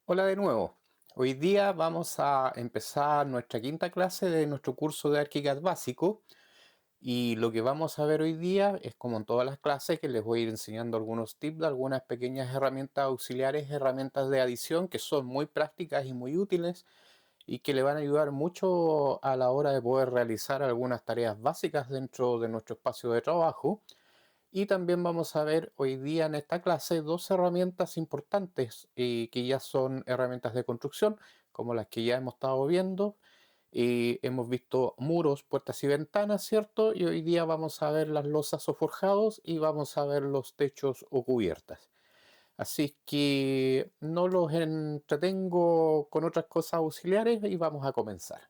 Hola de nuevo. Hoy día vamos a empezar nuestra quinta clase de nuestro curso de ArchiCAD básico y lo que vamos a ver hoy día es, como en todas las clases, que les voy a ir enseñando algunos tips de algunas pequeñas herramientas auxiliares, herramientas de adición que son muy prácticas y muy útiles y que le van a ayudar mucho a la hora de poder realizar algunas tareas básicas dentro de nuestro espacio de trabajo. Y también vamos a ver hoy día en esta clase dos herramientas importantes que ya son herramientas de construcción, como las que ya hemos estado viendo. Hemos visto muros, puertas y ventanas, ¿cierto? Y hoy día vamos a ver las losas o forjados y vamos a ver los techos o cubiertas. Así que no los entretengo con otras cosas auxiliares y vamos a comenzar.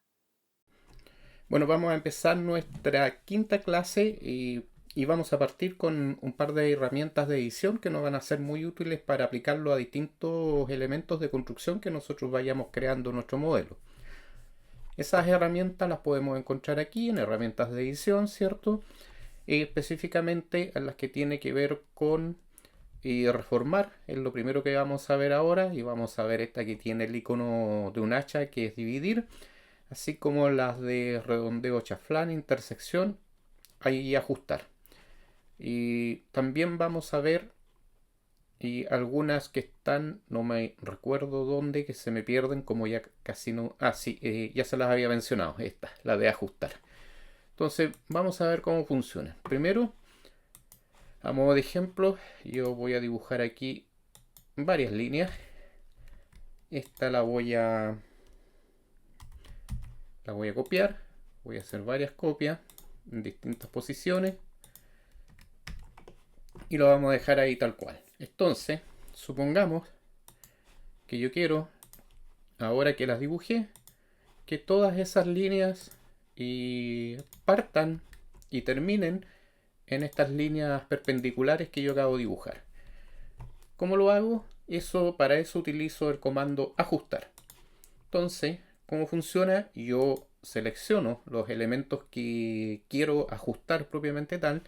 Bueno, vamos a empezar nuestra quinta clase y vamos a partir con un par de herramientas de edición que nos van a ser muy útiles para aplicarlo a distintos elementos de construcción que nosotros vayamos creando en nuestro modelo. Esas herramientas las podemos encontrar aquí en herramientas de edición, ¿cierto? Específicamente en las que tiene que ver con reformar, es lo primero que vamos a ver ahora, y vamos a ver esta que tiene el icono de un hacha, que es dividir, así como las de redondeo, chaflán, intersección y ajustar. Y también vamos a ver algunas que están, no me recuerdo dónde, que se me pierden, como ya casi no. Ah, sí, ya se las había mencionado, esta, la de ajustar. Entonces vamos a ver cómo funciona. Primero, a modo de ejemplo, yo voy a dibujar aquí varias líneas. Esta la voy a copiar. Voy a hacer varias copias en distintas posiciones y lo vamos a dejar ahí tal cual. Entonces, supongamos que yo quiero, ahora que las dibujé, que todas esas líneas partan y terminen en estas líneas perpendiculares que yo acabo de dibujar. ¿Cómo lo hago? Para eso utilizo el comando ajustar. Entonces, ¿cómo funciona? Yo selecciono los elementos que quiero ajustar propiamente tal.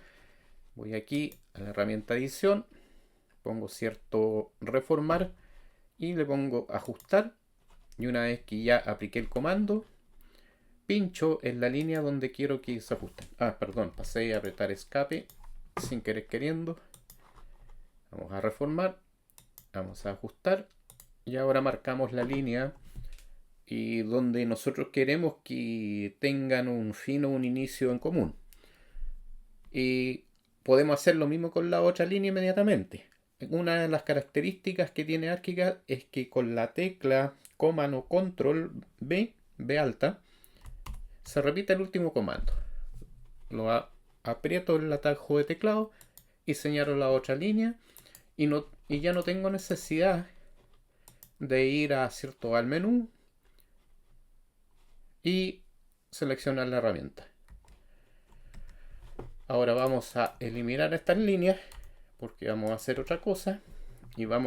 Voy aquí a la herramienta edición, pongo cierto reformar y le pongo ajustar. Y una vez que ya apliqué el comando, pincho en la línea donde quiero que se ajusten. Ah, perdón, pasé a apretar escape sin querer queriendo. Vamos a reformar, vamos a ajustar y ahora marcamos la línea y donde nosotros queremos que tengan un fin o un inicio en común. Y podemos hacer lo mismo con la otra línea inmediatamente. Una de las características que tiene ArchiCAD es que con la tecla comando control B alta, se repite el último comando. Aprieto el atajo de teclado y señalo la otra línea y ya no tengo necesidad de ir al menú y seleccionar la herramienta. Ahora vamos a eliminar estas líneas porque vamos a hacer otra cosa y les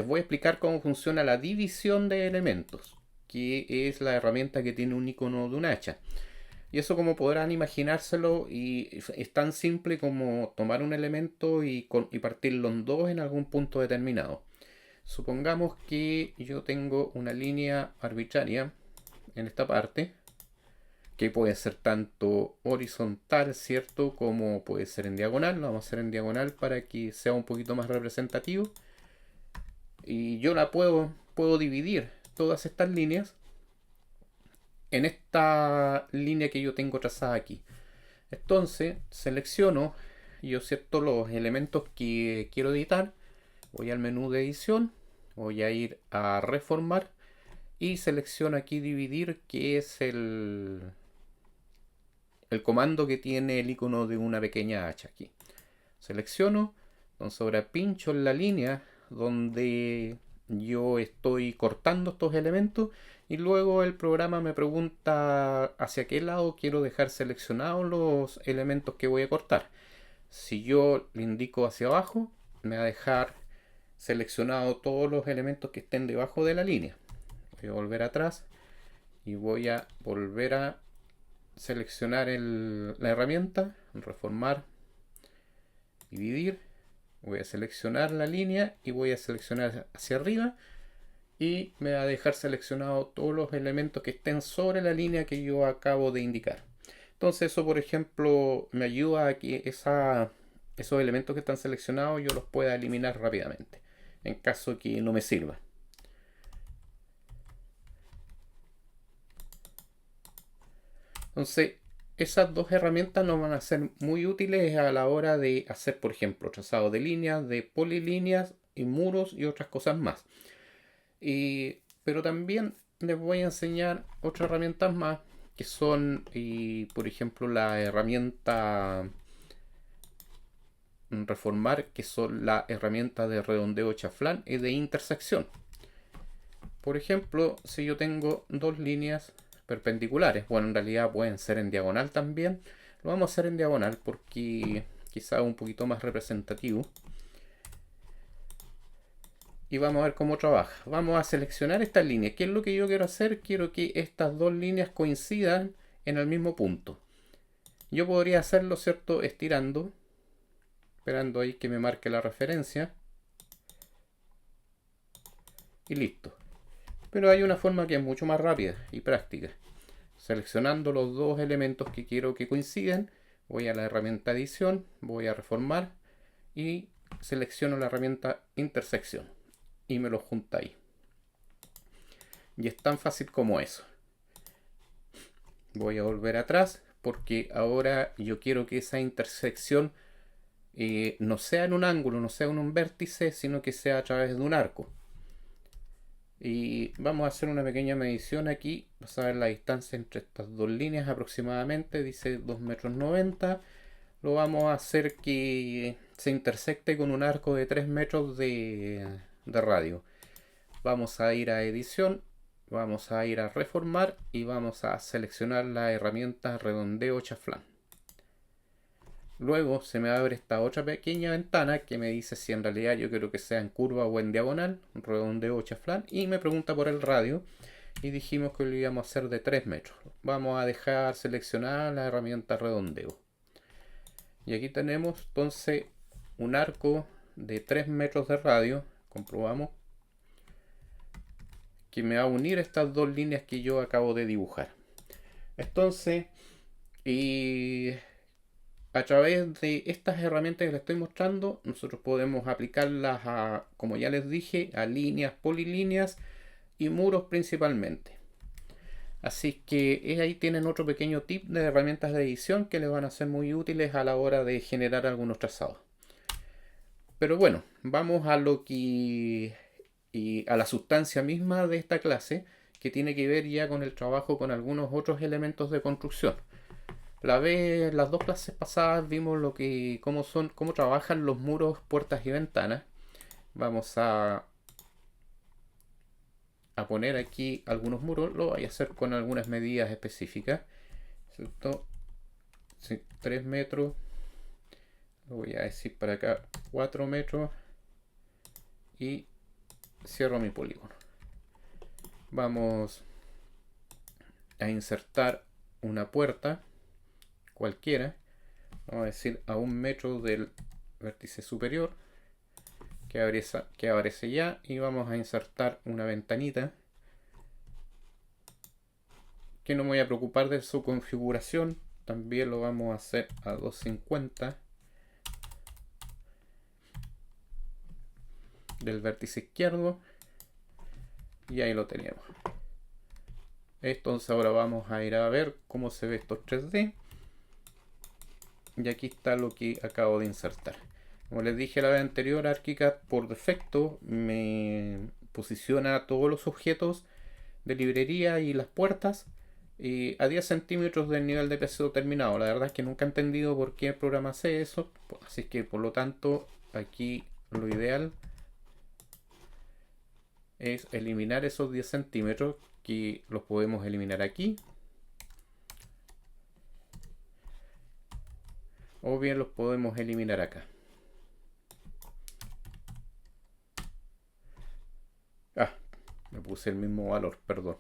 voy a explicar cómo funciona la división de elementos, que es la herramienta que tiene un icono de un hacha. Y eso, como podrán imaginárselo, y es tan simple como tomar un elemento y partirlo en dos en algún punto determinado. Supongamos que yo tengo una línea arbitraria en esta parte, que puede ser tanto horizontal, ¿cierto? Como puede ser en diagonal. Lo vamos a hacer en diagonal para que sea un poquito más representativo. Y yo puedo dividir todas estas líneas en esta línea que yo tengo trazada aquí. Entonces selecciono yo, ¿cierto?, los elementos que quiero editar. Voy al menú de edición, voy a ir a reformar y selecciono aquí dividir, que es el comando que tiene el icono de una pequeña hacha aquí. Selecciono, entonces ahora pincho en la línea donde yo estoy cortando estos elementos y luego el programa me pregunta hacia qué lado quiero dejar seleccionados los elementos que voy a cortar. Si yo le indico hacia abajo, me va a dejar seleccionado todos los elementos que estén debajo de la línea. Voy a volver atrás y voy a volver a seleccionar la herramienta, reformar, dividir, Voy a seleccionar la línea y voy a seleccionar hacia arriba y me va a dejar seleccionado todos los elementos que estén sobre la línea que yo acabo de indicar. Entonces eso, por ejemplo, me ayuda a que esos elementos que están seleccionados yo los pueda eliminar rápidamente en caso que no me sirva. Entonces, esas dos herramientas nos van a ser muy útiles a la hora de hacer, por ejemplo, trazado de líneas, de polilíneas y muros y otras cosas más. Pero también les voy a enseñar otras herramientas más que son, por ejemplo, la herramienta reformar, que son la herramienta de redondeo chaflán y de intersección. Por ejemplo, si yo tengo dos líneas perpendiculares, bueno, en realidad pueden ser en diagonal también, lo vamos a hacer en diagonal porque quizá un poquito más representativo. Y vamos a ver cómo trabaja. Vamos a seleccionar esta línea. ¿Qué es lo que yo quiero hacer? Quiero que estas dos líneas coincidan en el mismo punto. Yo podría hacerlo, ¿cierto? Estirando, esperando ahí que me marque la referencia. Y listo. Pero hay una forma que es mucho más rápida y práctica. Seleccionando los dos elementos que quiero que coincidan, voy a la herramienta edición, voy a reformar y selecciono la herramienta intersección y me lo junta ahí. Y es tan fácil como eso. Voy a volver atrás porque ahora yo quiero que esa intersección no sea en un ángulo, no sea en un vértice, sino que sea a través de un arco. Y vamos a hacer una pequeña medición aquí. Vamos a ver la distancia entre estas dos líneas aproximadamente. Dice 2,90 m. Lo vamos a hacer que se intersecte con un arco de 3 metros de radio. Vamos a ir a edición. Vamos a ir a reformar y vamos a seleccionar la herramienta redondeo chaflán. Luego se me abre esta otra pequeña ventana que me dice si en realidad yo quiero que sea en curva o en diagonal, redondeo chaflán, y me pregunta por el radio y dijimos que lo íbamos a hacer de 3 metros. Vamos a dejar seleccionada la herramienta redondeo. Y aquí tenemos entonces un arco de 3 metros de radio, comprobamos, que me va a unir estas dos líneas que yo acabo de dibujar. Entonces, a través de estas herramientas que les estoy mostrando, nosotros podemos aplicarlas a, como ya les dije, a líneas, polilíneas y muros principalmente. Así que ahí tienen otro pequeño tip de herramientas de edición que les van a ser muy útiles a la hora de generar algunos trazados. Pero bueno, vamos a lo que a la sustancia misma de esta clase, que tiene que ver ya con el trabajo con algunos otros elementos de construcción. Las dos clases pasadas vimos cómo trabajan los muros, puertas y ventanas. Vamos a poner aquí algunos muros, lo voy a hacer con algunas medidas específicas. ¿Cierto? 3 metros, lo voy a decir para acá 4 metros y cierro mi polígono. Vamos a insertar una puerta cualquiera, vamos a decir a 1 metro del vértice superior que aparece ya, y vamos a insertar una ventanita que no me voy a preocupar de su configuración, también lo vamos a hacer a 250 del vértice izquierdo y ahí lo tenemos. Entonces ahora vamos a ir a ver cómo se ve esto 3D. Y aquí está lo que acabo de insertar. Como les dije la vez anterior, ArchiCAD por defecto me posiciona todos los objetos de librería y las puertas a 10 centímetros del nivel de PC terminado. La verdad es que nunca he entendido por qué el programa hace eso. Así que por lo tanto aquí lo ideal es eliminar esos 10 centímetros, que los podemos eliminar aquí, o bien los podemos eliminar acá. Me puse el mismo valor, perdón.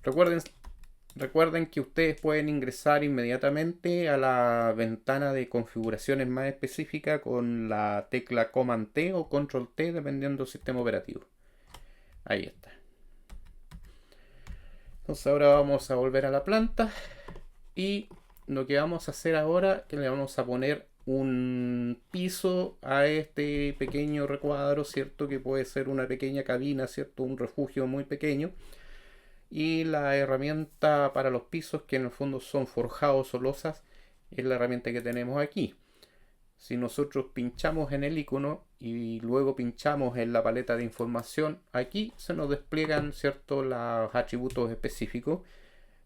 Recuerden Recuerden que ustedes pueden ingresar inmediatamente a la ventana de configuraciones más específica con la tecla Command T o Control T dependiendo del sistema operativo. Ahí está. Entonces ahora vamos a volver a la planta y lo que vamos a hacer ahora es que le vamos a poner un piso a este pequeño recuadro, ¿cierto? Que puede ser una pequeña cabina, ¿cierto? Un refugio muy pequeño. Y la herramienta para los pisos, que en el fondo son forjados o losas, es la herramienta que tenemos aquí. Si nosotros pinchamos en el icono y luego pinchamos en la paleta de información, aquí se nos despliegan, ¿cierto?, los atributos específicos.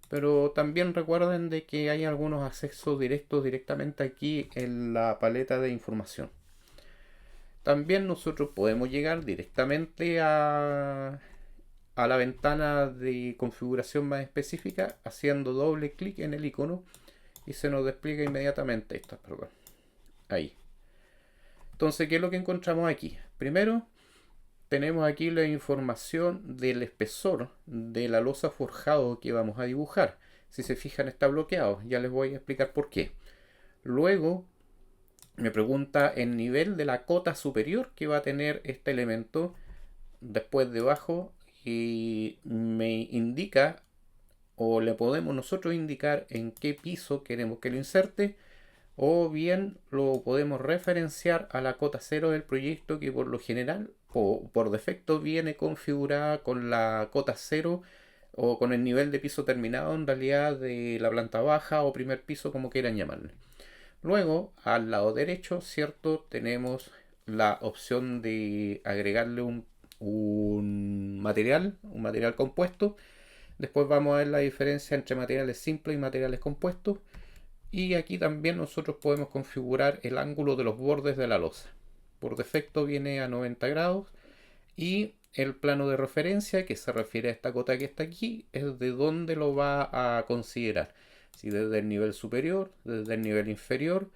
Pero también recuerden de que hay algunos accesos directos directamente aquí en la paleta de información. También nosotros podemos llegar directamente a la ventana de configuración más específica haciendo doble clic en el icono y se nos despliega inmediatamente esto, perdón. Ahí. Entonces, ¿qué es lo que encontramos aquí? Primero, tenemos aquí la información del espesor de la losa forjado que vamos a dibujar. Si se fijan, está bloqueado. Ya les voy a explicar por qué. Luego, me pregunta el nivel de la cota superior que va a tener este elemento. Después, debajo, y me indica, o le podemos nosotros indicar en qué piso queremos que lo inserte, o bien lo podemos referenciar a la cota 0 del proyecto, que por lo general o por defecto viene configurada con la cota 0 o con el nivel de piso terminado en realidad de la planta baja o primer piso, como quieran llamarle. Luego, al lado derecho, ¿cierto? Tenemos la opción de agregarle un material compuesto. Después vamos a ver la diferencia entre materiales simples y materiales compuestos. Y aquí también nosotros podemos configurar el ángulo de los bordes de la losa. Por defecto viene a 90 grados y el plano de referencia, que se refiere a esta cota que está aquí, es de dónde lo va a considerar. Si desde el nivel superior, desde el nivel inferior,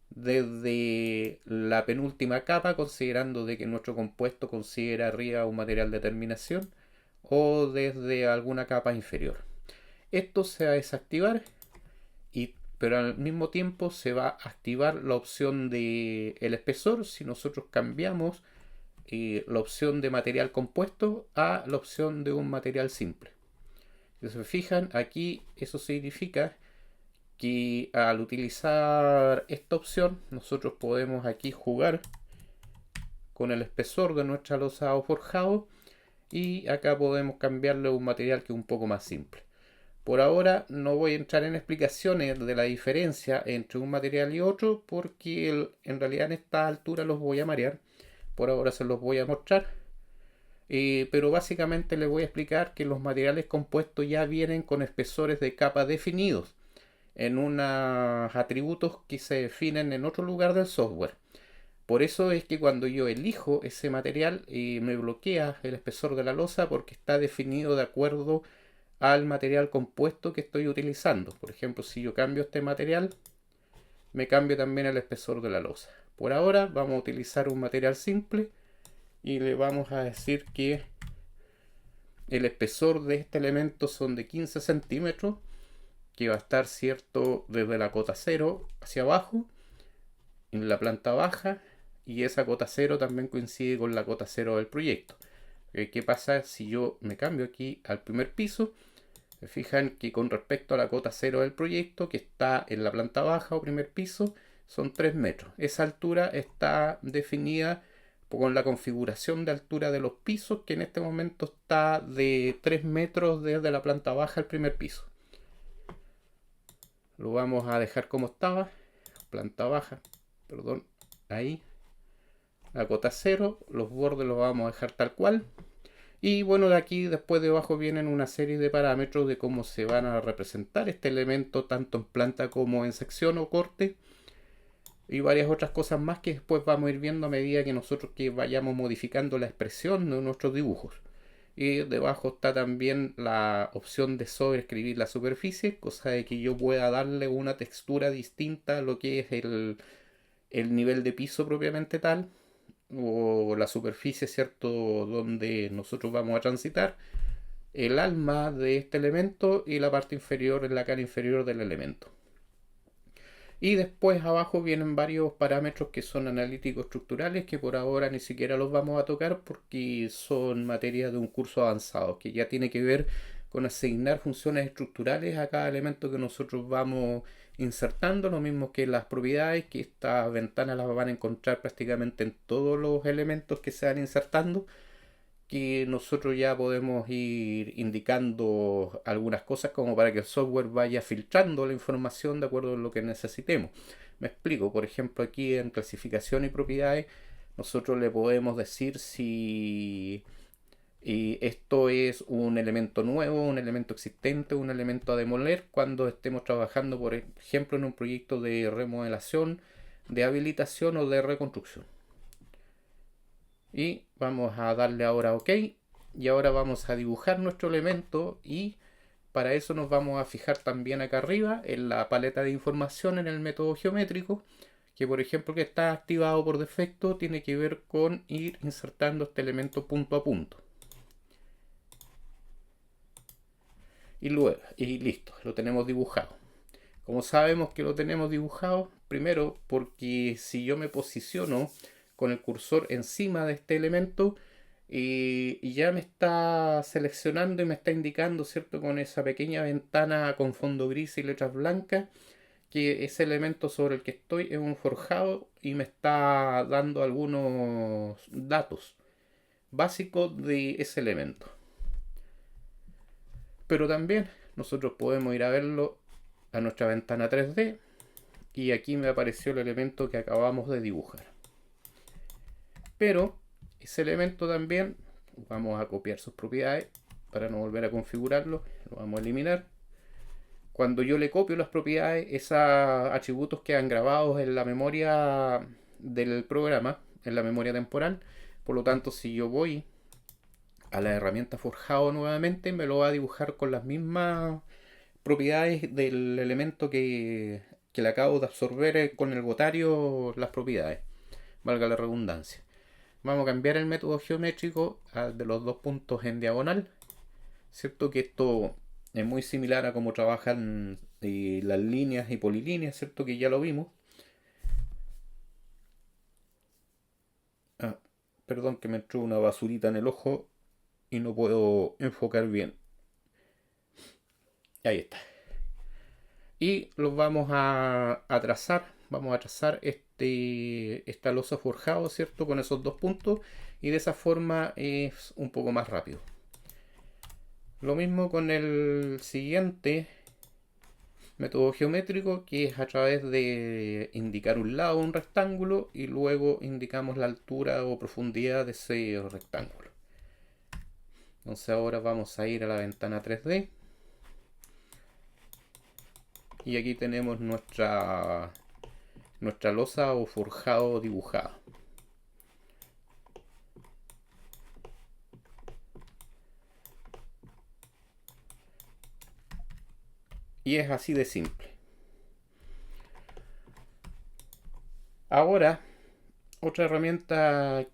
desde la penúltima capa, considerando de que nuestro compuesto considera arriba un material de terminación, o desde alguna capa inferior. Esto se va a desactivar, pero al mismo tiempo se va a activar la opción de el espesor si nosotros cambiamos la opción de material compuesto a la opción de un material simple. Si se fijan, aquí eso significa que al utilizar esta opción nosotros podemos aquí jugar con el espesor de nuestra losa o forjado, y acá podemos cambiarle a un material que es un poco más simple. Por ahora no voy a entrar en explicaciones de la diferencia entre un material y otro, porque en realidad en esta altura los voy a marear. Por ahora se los voy a mostrar. Pero básicamente les voy a explicar que los materiales compuestos ya vienen con espesores de capa definidos en unos atributos que se definen en otro lugar del software. Por eso es que cuando yo elijo ese material me bloquea el espesor de la losa, porque está definido de acuerdo al material compuesto que estoy utilizando. Por ejemplo, si yo cambio este material, me cambia también el espesor de la losa. Por ahora vamos a utilizar un material simple y le vamos a decir que el espesor de este elemento son de 15 centímetros, que va a estar, cierto, desde la cota 0 hacia abajo en la planta baja, y esa cota 0 también coincide con la cota 0 del proyecto. ¿Qué pasa si yo me cambio aquí al primer piso? Se fijan que con respecto a la cota 0 del proyecto, que está en la planta baja o primer piso, son 3 metros. Esa altura está definida con la configuración de altura de los pisos, que en este momento está de 3 metros desde la planta baja al primer piso. Lo vamos a dejar como estaba. Planta baja, perdón, ahí. La cota 0, los bordes los vamos a dejar tal cual. Y bueno, de aquí después debajo vienen una serie de parámetros de cómo se van a representar este elemento tanto en planta como en sección o corte, y varias otras cosas más que después vamos a ir viendo a medida que nosotros que vayamos modificando la expresión de nuestros dibujos. Y debajo está también la opción de sobreescribir la superficie, cosa de que yo pueda darle una textura distinta a lo que es el nivel de piso propiamente tal, o la superficie, ¿cierto?, donde nosotros vamos a transitar. el alma de este elemento y la parte inferior, en la cara inferior del elemento. Y después abajo vienen varios parámetros que son analíticos estructurales que por ahora ni siquiera los vamos a tocar porque son materia de un curso avanzado que ya tiene que ver con asignar funciones estructurales a cada elemento que nosotros vamos insertando, lo mismo que las propiedades, que estas ventanas las van a encontrar prácticamente en todos los elementos que se van insertando, que nosotros ya podemos ir indicando algunas cosas como para que el software vaya filtrando la información de acuerdo a lo que necesitemos. Me explico, por ejemplo, aquí en clasificación y propiedades, nosotros le podemos decir si esto es un elemento nuevo, un elemento existente, un elemento a demoler cuando estemos trabajando, por ejemplo, en un proyecto de remodelación, de habilitación o de reconstrucción. Y vamos a darle ahora OK. Y ahora vamos a dibujar nuestro elemento y para eso nos vamos a fijar también acá arriba en la paleta de información en el método geométrico, que por ejemplo que está activado por defecto tiene que ver con ir insertando este elemento punto a punto. Y luego, y listo, lo tenemos dibujado. Como sabemos que lo tenemos dibujado, primero porque si yo me posiciono con el cursor encima de este elemento y ya me está seleccionando y me está indicando, ¿cierto? Con esa pequeña ventana con fondo gris y letras blancas, que ese elemento sobre el que estoy es un forjado y me está dando algunos datos básicos de ese elemento. Pero también nosotros podemos ir a verlo a nuestra ventana 3D y aquí me apareció el elemento que acabamos de dibujar. Pero ese elemento también vamos a copiar sus propiedades para no volver a configurarlo, lo vamos a eliminar. Cuando yo le copio las propiedades, esos atributos quedan grabados en la memoria del programa, en la memoria temporal. Por lo tanto, si yo voy a la herramienta forjado nuevamente, me lo va a dibujar con las mismas propiedades del elemento que le acabo de absorber con el botario las propiedades, valga la redundancia. Vamos a cambiar el método geométrico de los dos puntos en diagonal, cierto que esto es muy similar a cómo trabajan las líneas y polilíneas, cierto que ya lo vimos. Perdón que me entró una basurita en el ojo y no puedo enfocar bien. Ahí está. Y los vamos a trazar. Vamos a trazar esta losa forjado, ¿cierto? Con esos dos puntos. Y de esa forma es un poco más rápido. Lo mismo con el siguiente método geométrico, que es a través de indicar un lado, un rectángulo, y luego indicamos la altura o profundidad de ese rectángulo. Entonces ahora vamos a ir a la ventana 3D. Y aquí tenemos nuestra losa o forjado dibujado. Y es así de simple. Ahora, otra herramienta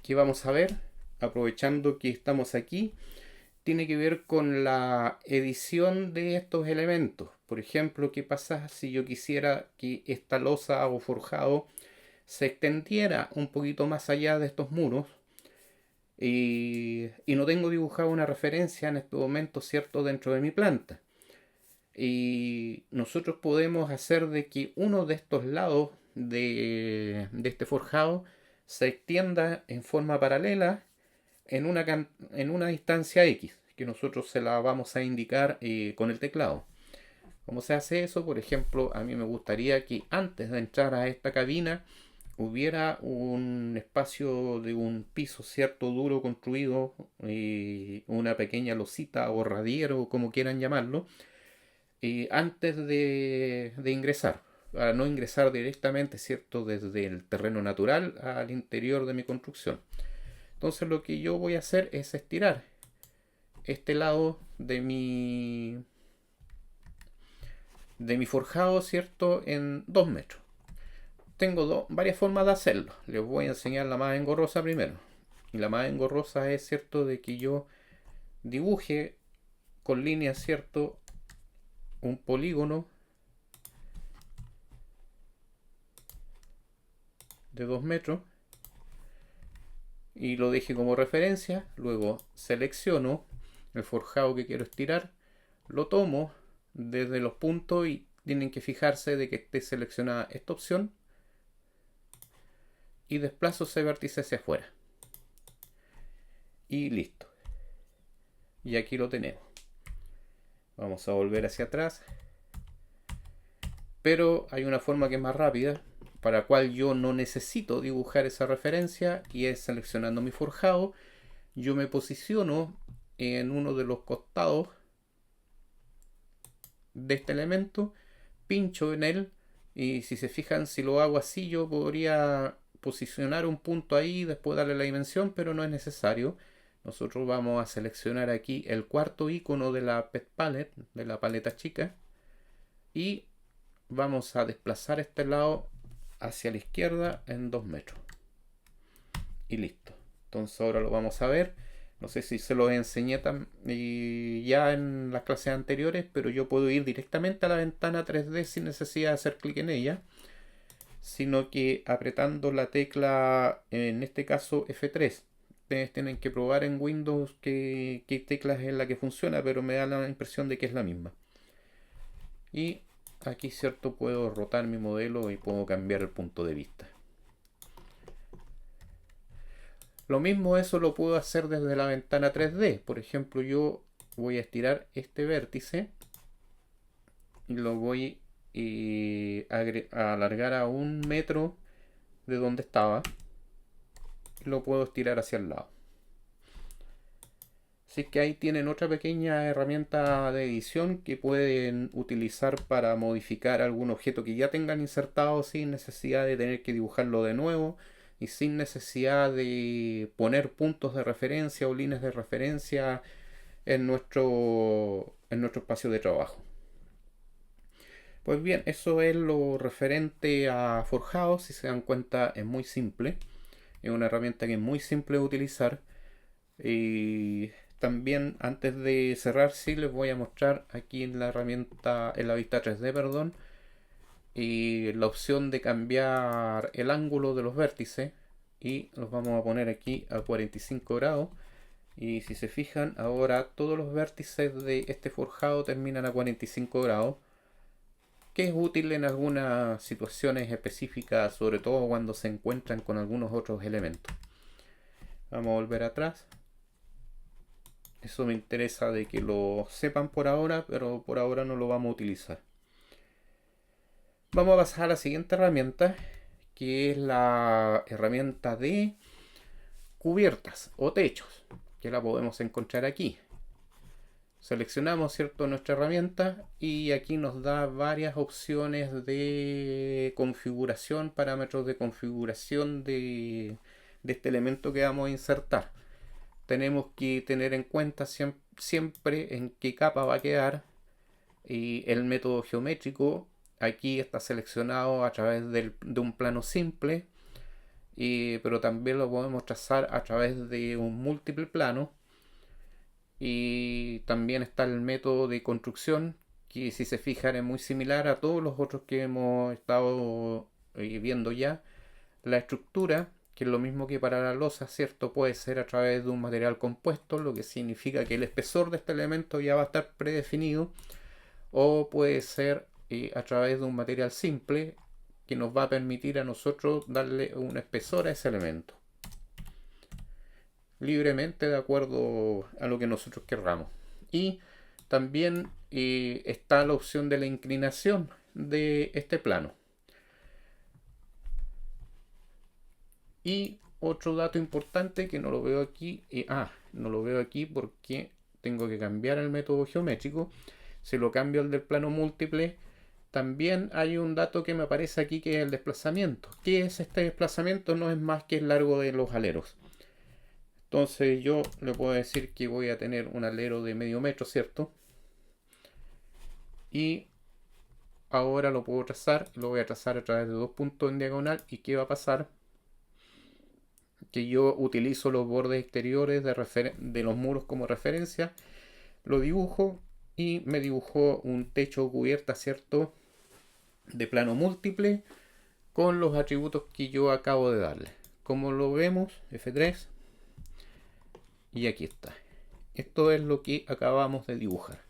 que vamos a ver, aprovechando que estamos aquí, tiene que ver con la edición de estos elementos. Por ejemplo, ¿qué pasa si yo quisiera que esta losa o forjado se extendiera un poquito más allá de estos muros? Y no tengo dibujado una referencia en este momento, ¿cierto?, dentro de mi planta. Y nosotros podemos hacer de que uno de estos lados de este forjado se extienda en forma paralela en una distancia X, que nosotros se la vamos a indicar con el teclado. ¿Cómo se hace eso? Por ejemplo, a mí me gustaría que antes de entrar a esta cabina hubiera un espacio de un piso, cierto, duro construido, una pequeña losita o radiero, como quieran llamarlo, antes de ingresar, para no ingresar directamente, cierto, desde el terreno natural al interior de mi construcción. Entonces lo que yo voy a hacer es estirar este lado de mi forjado, cierto, en 2 metros. Tengo varias formas de hacerlo. Les voy a enseñar la más engorrosa primero. Y la más engorrosa es, cierto, de que yo dibuje con líneas, ¿cierto?, un polígono de 2 metros y lo deje como referencia. Luego selecciono el forjado que quiero estirar, lo tomo desde los puntos y tienen que fijarse de que esté seleccionada esta opción y desplazo ese vértice hacia afuera y listo. Y aquí lo tenemos. Vamos a volver hacia atrás, pero hay una forma que es más rápida, para la cual yo no necesito dibujar esa referencia, y es seleccionando mi forjado. Yo me posiciono en uno de los costados de este elemento, pincho en él, y si se fijan, si lo hago así, yo podría posicionar un punto ahí, después darle la dimensión, pero no es necesario. Nosotros vamos a seleccionar aquí el cuarto icono de la Pet Palette, de la paleta chica, y vamos a desplazar este lado hacia la izquierda en 2 metros. Y listo. Entonces ahora lo vamos a ver. No sé si se lo enseñé ya en las clases anteriores, pero yo puedo ir directamente a la ventana 3D sin necesidad de hacer clic en ella, sino que apretando la tecla, en este caso F3. Ustedes tienen que probar en Windows qué tecla es la que funciona, pero me da la impresión de que es la misma. Y aquí, cierto, puedo rotar mi modelo y puedo cambiar el punto de vista. Lo mismo, eso lo puedo hacer desde la ventana 3D. Por ejemplo, yo voy a estirar este vértice y lo voy a alargar a 1 metro de donde estaba. Y lo puedo estirar hacia el lado. Así que ahí tienen otra pequeña herramienta de edición que pueden utilizar para modificar algún objeto que ya tengan insertado sin necesidad de tener que dibujarlo de nuevo y sin necesidad de poner puntos de referencia o líneas de referencia en nuestro espacio de trabajo. Pues bien, eso es lo referente a forjado. Si se dan cuenta, es muy simple. Es una herramienta que es muy simple de utilizar. Y también, antes de cerrar, sí les voy a mostrar aquí en la herramienta, en la vista 3D, perdón, y la opción de cambiar el ángulo de los vértices, y los vamos a poner aquí a 45 grados. Y si se fijan, ahora todos los vértices de este forjado terminan a 45 grados, que es útil en algunas situaciones específicas, sobre todo cuando se encuentran con algunos otros elementos. Vamos a volver atrás. Eso me interesa de que lo sepan por ahora, pero por ahora no lo vamos a utilizar. Vamos a pasar a la siguiente herramienta, que es la herramienta de cubiertas o techos, que la podemos encontrar aquí. Seleccionamos, ¿cierto?, nuestra herramienta y aquí nos da varias opciones de configuración, parámetros de configuración de este elemento que vamos a insertar. Tenemos que tener en cuenta siempre en qué capa va a quedar, y el método geométrico aquí está seleccionado a través de un plano simple, pero también lo podemos trazar a través de un múltiple plano. Y también está el método de construcción, que si se fijan es muy similar a todos los otros que hemos estado viendo ya. La estructura, que es lo mismo que para la losa, ¿cierto?, puede ser a través de un material compuesto, lo que significa que el espesor de este elemento ya va a estar predefinido, o puede ser a través de un material simple que nos va a permitir a nosotros darle un espesor a ese elemento libremente de acuerdo a lo que nosotros querramos. Y también está la opción de la inclinación de este plano. Y otro dato importante que no lo veo aquí, no lo veo aquí porque tengo que cambiar el método geométrico. Si lo cambio al del plano múltiple, también hay un dato que me aparece aquí, que es el desplazamiento. ¿Qué es este desplazamiento? No es más que el largo de los aleros. Entonces yo le puedo decir que voy a tener un alero de medio metro, ¿cierto? Y ahora lo puedo trazar, lo voy a trazar a través de 2 puntos en diagonal. ¿Y qué va a pasar? que yo utilizo los bordes exteriores de los muros como referencia, lo dibujo y me dibujó un techo cubierta, ¿cierto? De plano múltiple con los atributos que yo acabo de darle. Como lo vemos, F3, y aquí está. Esto es lo que acabamos de dibujar.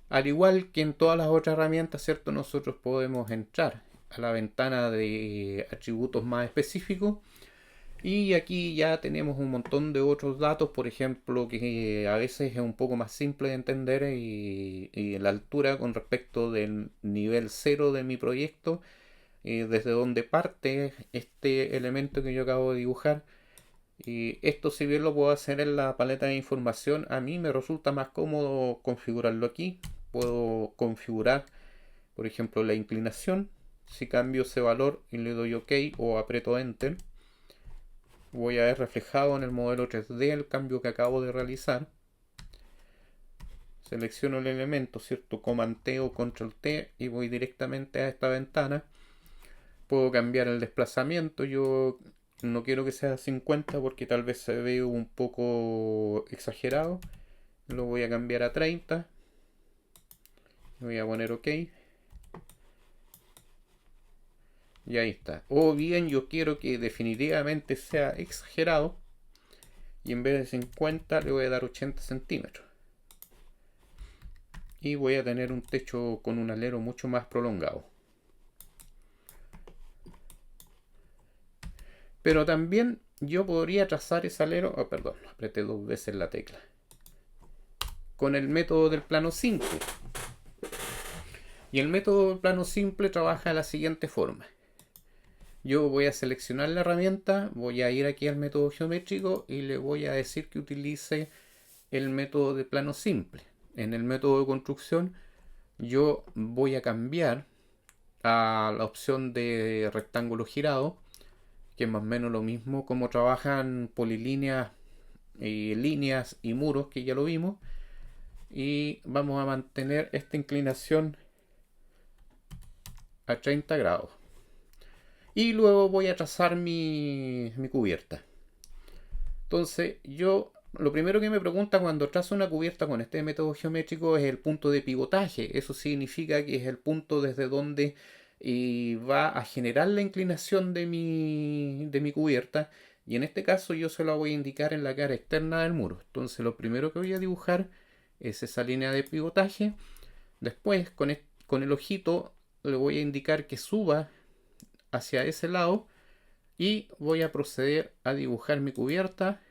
Al igual que en todas las otras herramientas, ¿cierto? Nosotros podemos entrar a la ventana de atributos más específicos y aquí ya tenemos un montón de otros datos, por ejemplo, que a veces es un poco más simple de entender y la altura con respecto del nivel 0 de mi proyecto, desde donde parte este elemento que yo acabo de dibujar. Y esto, si bien lo puedo hacer en la paleta de información, a mí me resulta más cómodo configurarlo aquí. Puedo configurar, por ejemplo, la inclinación. Si cambio ese valor y le doy OK o aprieto Enter, voy a ver reflejado en el modelo 3D el cambio que acabo de realizar. Selecciono el elemento, ¿cierto? Command T o Control T y voy directamente a esta ventana. Puedo cambiar el desplazamiento. Yo no quiero que sea 50 porque tal vez se ve un poco exagerado. Lo voy a cambiar a 30. Voy a poner OK. Y ahí está. O bien yo quiero que definitivamente sea exagerado. Y en vez de 50 le voy a dar 80 centímetros. Y voy a tener un techo con un alero mucho más prolongado. Pero también yo podría trazar ese alero. Oh, perdón, apreté 2 veces la tecla. Con el método del plano simple. Y el método del plano simple trabaja de la siguiente forma. Yo voy a seleccionar la herramienta, voy a ir aquí al método geométrico y le voy a decir que utilice el método de plano simple. En el método de construcción yo voy a cambiar a la opción de rectángulo girado, que es más o menos lo mismo como trabajan polilíneas, líneas y muros, que ya lo vimos. Y vamos a mantener esta inclinación a 30 grados. Y luego voy a trazar mi cubierta. Entonces yo, lo primero que me pregunta cuando trazo una cubierta con este método geométrico es el punto de pivotaje. Eso significa que es el punto desde donde va a generar la inclinación de mi cubierta. Y en este caso yo se lo voy a indicar en la cara externa del muro. Entonces lo primero que voy a dibujar es esa línea de pivotaje. Después con el ojito le voy a indicar que suba hacia ese lado y voy a proceder a dibujar mi cubierta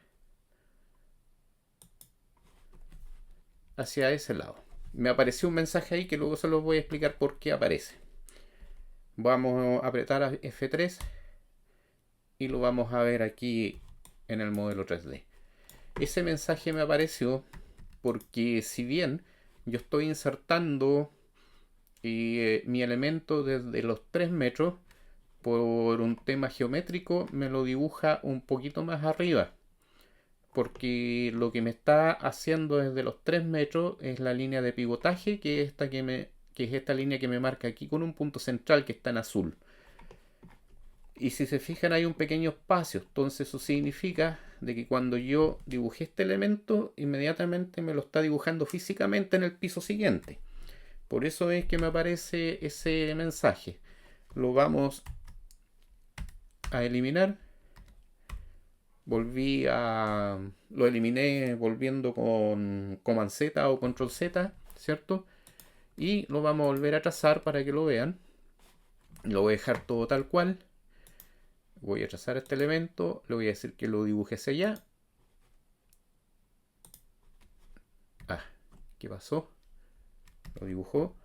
hacia ese lado. Me apareció un mensaje ahí que luego se los voy a explicar por qué aparece. Vamos a apretar a F3 y lo vamos a ver aquí en el modelo 3D. Ese mensaje me apareció porque si bien yo estoy insertando mi elemento desde los 3 metros, por un tema geométrico me lo dibuja un poquito más arriba, porque lo que me está haciendo desde los 3 metros es la línea de pivotaje, que es esta línea que me marca aquí con un punto central que está en azul. Y si se fijan hay un pequeño espacio, entonces eso significa de que cuando yo dibujé este elemento, inmediatamente me lo está dibujando físicamente en el piso siguiente. Por eso es que me aparece ese mensaje. Lo vamos a eliminar. Lo eliminé volviendo con Command Z o Control Z, ¿cierto? Y lo vamos a volver a trazar para que lo vean. Lo voy a dejar todo tal cual. Voy a trazar este elemento. Le voy a decir que lo dibuje hacia allá. Ah, ¿qué pasó? ¿Lo dibujó?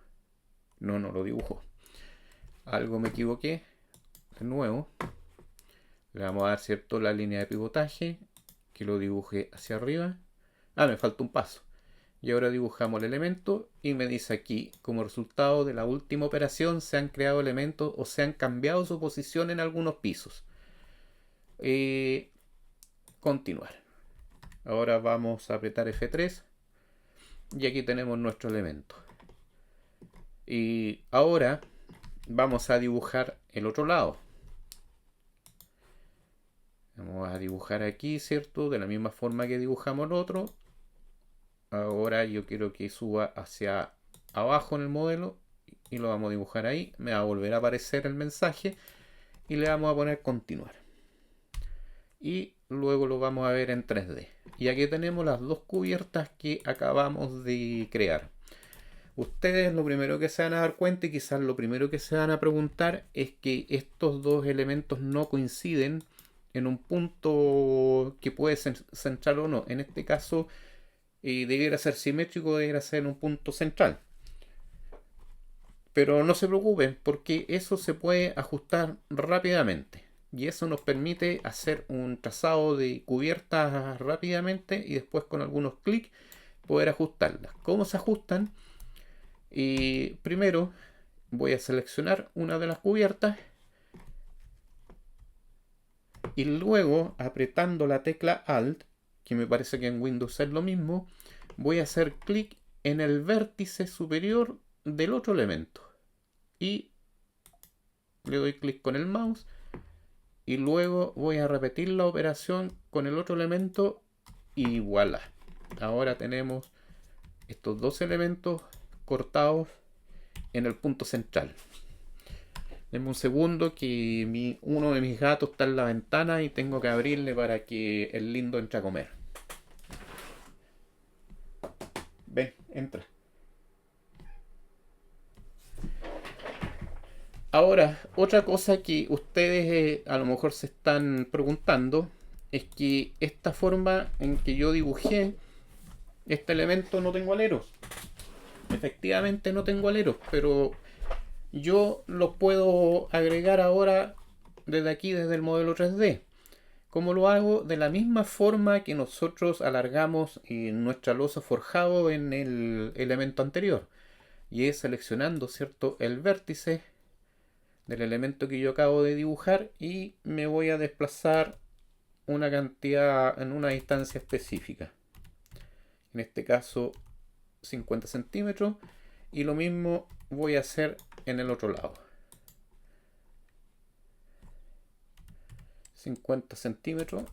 No, no lo dibujó. Algo me equivoqué. De nuevo. Le vamos a dar, ¿cierto?, la línea de pivotaje. Que lo dibuje hacia arriba. Ah, me falta un paso. Y ahora dibujamos el elemento y me dice aquí, como resultado de la última operación se han creado elementos o se han cambiado su posición en algunos pisos. Continuar. Ahora vamos a apretar F3 y aquí tenemos nuestro elemento. Y ahora vamos a dibujar el otro lado. Vamos a dibujar aquí, ¿cierto? De la misma forma que dibujamos el otro. Ahora yo quiero que suba hacia abajo en el modelo y lo vamos a dibujar ahí. Me va a volver a aparecer el mensaje y le vamos a poner continuar. Y luego lo vamos a ver en 3D. Y aquí tenemos las dos cubiertas que acabamos de crear. Ustedes lo primero que se van a dar cuenta y quizás lo primero que se van a preguntar es que estos dos elementos no coinciden en un punto que puede ser central o no. En este caso debiera ser simétrico, debiera ser en un punto central. Pero no se preocupen porque eso se puede ajustar rápidamente. Y eso nos permite hacer un trazado de cubiertas rápidamente y después con algunos clics poder ajustarlas. ¿Cómo se ajustan? Primero voy a seleccionar una de las cubiertas y luego apretando la tecla Alt, que me parece que en Windows es lo mismo, voy a hacer clic en el vértice superior del otro elemento y le doy clic con el mouse y luego voy a repetir la operación con el otro elemento y voilà. Ahora tenemos estos dos elementos cortados en el punto central. Denme un segundo que uno de mis gatos está en la ventana y tengo que abrirle para que el lindo entre a comer. Ven, entra. Ahora, otra cosa que ustedes a lo mejor se están preguntando es que esta forma en que yo dibujé este elemento no tengo aleros. Efectivamente no tengo aleros, pero yo los puedo agregar ahora desde aquí, desde el modelo 3D. ¿Cómo lo hago? De la misma forma que nosotros alargamos nuestra losa forjado en el elemento anterior. Y es seleccionando, ¿cierto?, el vértice del elemento que yo acabo de dibujar y me voy a desplazar una cantidad en una distancia específica. En este caso 50 centímetros y lo mismo voy a hacer en el otro lado. 50 centímetros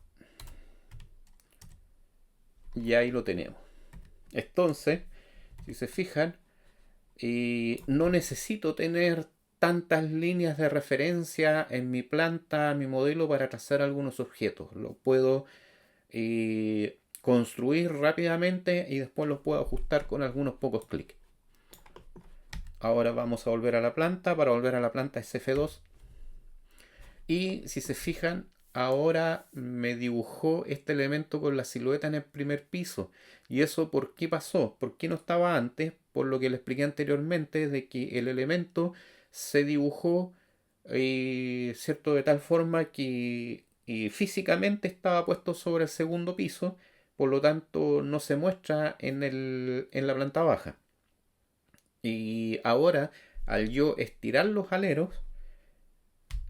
y ahí lo tenemos. Entonces, si se fijan, no necesito tener tantas líneas de referencia en mi planta, mi modelo para trazar algunos objetos. Lo puedo construir rápidamente y después lo puedo ajustar con algunos pocos clics. Ahora vamos a volver a la planta. Para volver a la planta es F2. Y si se fijan, ahora me dibujó este elemento con la silueta en el primer piso. ¿Y eso por qué pasó? ¿Por qué no estaba antes? Por lo que le expliqué anteriormente, de que el elemento se dibujó ¿cierto? De tal forma que físicamente estaba puesto sobre el segundo piso, por lo tanto no se muestra en la planta baja. Y ahora, al yo estirar los aleros,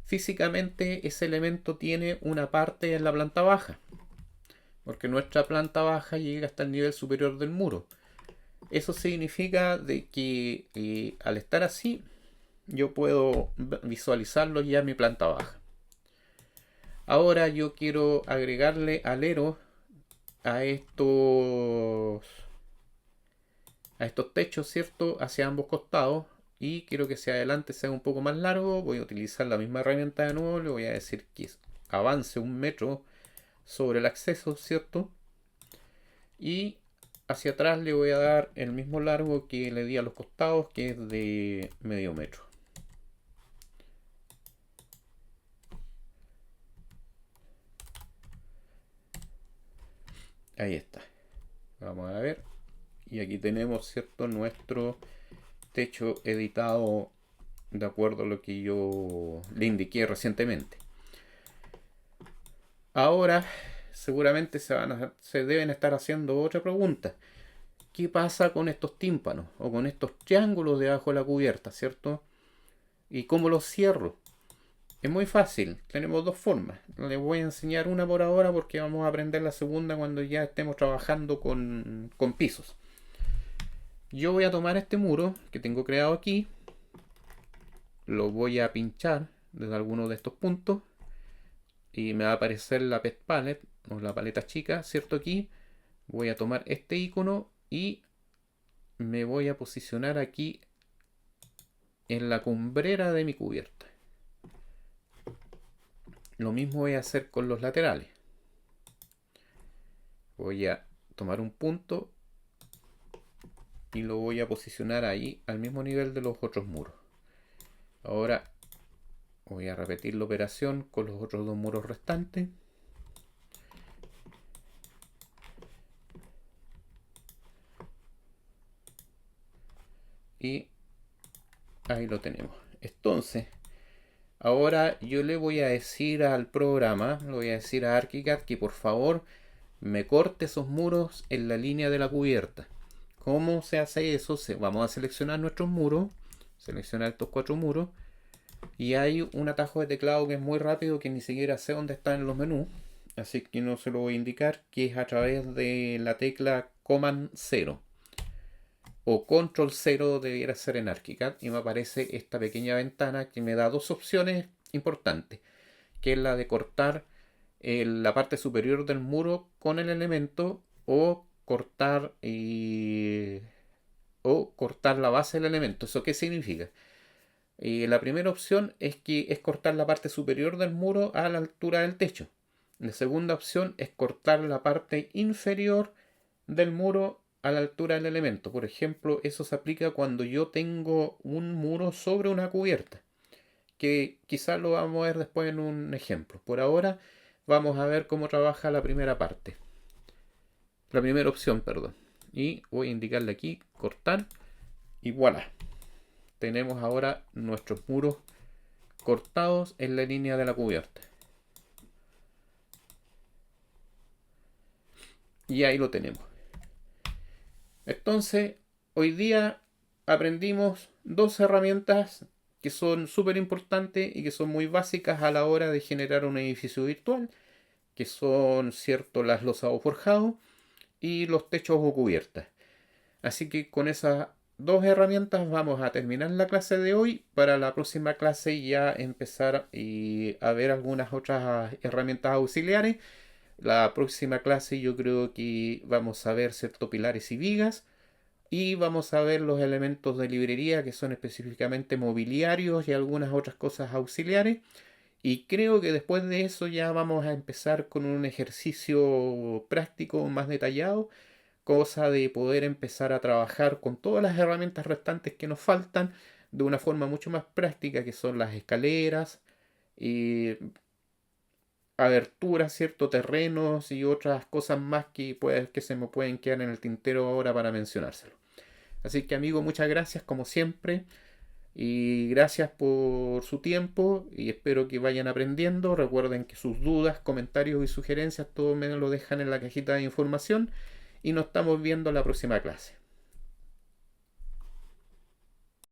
físicamente ese elemento tiene una parte en la planta baja, porque nuestra planta baja llega hasta el nivel superior del muro. Eso significa de que al estar así, yo puedo visualizarlo ya en mi planta baja. Ahora yo quiero agregarle aleros a estos techos, ¿cierto? Hacia ambos costados. Y quiero que hacia adelante sea un poco más largo. Voy a utilizar la misma herramienta de nuevo. Le voy a decir que avance 1 metro sobre el acceso, ¿cierto? Y hacia atrás le voy a dar el mismo largo que le di a los costados, que es de medio metro. Ahí está. Vamos a ver. Y aquí tenemos, ¿cierto?, nuestro techo editado de acuerdo a lo que yo le indiqué recientemente. Ahora, seguramente se deben estar haciendo otra pregunta. ¿Qué pasa con estos tímpanos o con estos triángulos debajo de la cubierta, ¿cierto? ¿Y cómo los cierro? Es muy fácil, tenemos dos formas. Les voy a enseñar una por ahora porque vamos a aprender la segunda cuando ya estemos trabajando con pisos. Yo voy a tomar este muro que tengo creado aquí, lo voy a pinchar desde alguno de estos puntos y me va a aparecer la Pet Palette o la paleta chica, ¿cierto? Aquí voy a tomar este icono y me voy a posicionar aquí en la cumbrera de mi cubierta. Lo mismo voy a hacer con los laterales. Voy a tomar un punto y lo voy a posicionar ahí al mismo nivel de los otros muros. Ahora voy a repetir la operación con los otros dos muros restantes. Y ahí lo tenemos. Entonces, ahora yo le voy a decir al programa, le voy a decir a ArchiCAD que por favor me corte esos muros en la línea de la cubierta. ¿Cómo se hace eso? Vamos a seleccionar nuestros muros, seleccionar estos 4 muros, y hay un atajo de teclado que es muy rápido que ni siquiera sé dónde está en los menús, así que no se lo voy a indicar, que es a través de la tecla Command 0 o Control 0 debiera ser en ArchiCAD, y me aparece esta pequeña ventana que me da dos opciones importantes, que es la de cortar la parte superior del muro con el elemento o cortar la base del elemento. ¿Eso qué significa? La primera opción es cortar la parte superior del muro a la altura del techo. La segunda opción es cortar la parte inferior del muro a la altura del elemento. Por ejemplo, eso se aplica cuando yo tengo un muro sobre una cubierta, que quizás lo vamos a ver después en un ejemplo. Por ahora vamos a ver cómo trabaja la primera parte. La primera opción, perdón. Y voy a indicarle aquí, cortar, y voilà. Tenemos ahora nuestros muros cortados en la línea de la cubierta. Y ahí lo tenemos. Entonces, hoy día aprendimos dos herramientas que son súper importantes y que son muy básicas a la hora de generar un edificio virtual, que son, cierto, las losas o forjados y los techos o cubiertas. Así que con esas dos herramientas vamos a terminar la clase de hoy. Para la próxima clase ya empezar a ver algunas otras herramientas auxiliares. La próxima clase yo creo que vamos a ver, cierto, pilares y vigas. Y vamos a ver los elementos de librería que son específicamente mobiliarios y algunas otras cosas auxiliares. Y creo que después de eso ya vamos a empezar con un ejercicio práctico más detallado, cosa de poder empezar a trabajar con todas las herramientas restantes que nos faltan de una forma mucho más práctica, que son las escaleras, y aberturas, cierto, terrenos y otras cosas más que se me pueden quedar en el tintero ahora para mencionárselo. Así que, amigo, muchas gracias como siempre. Y gracias por su tiempo y espero que vayan aprendiendo. Recuerden que sus dudas, comentarios y sugerencias todo me lo dejan en la cajita de información y nos estamos viendo en la próxima clase.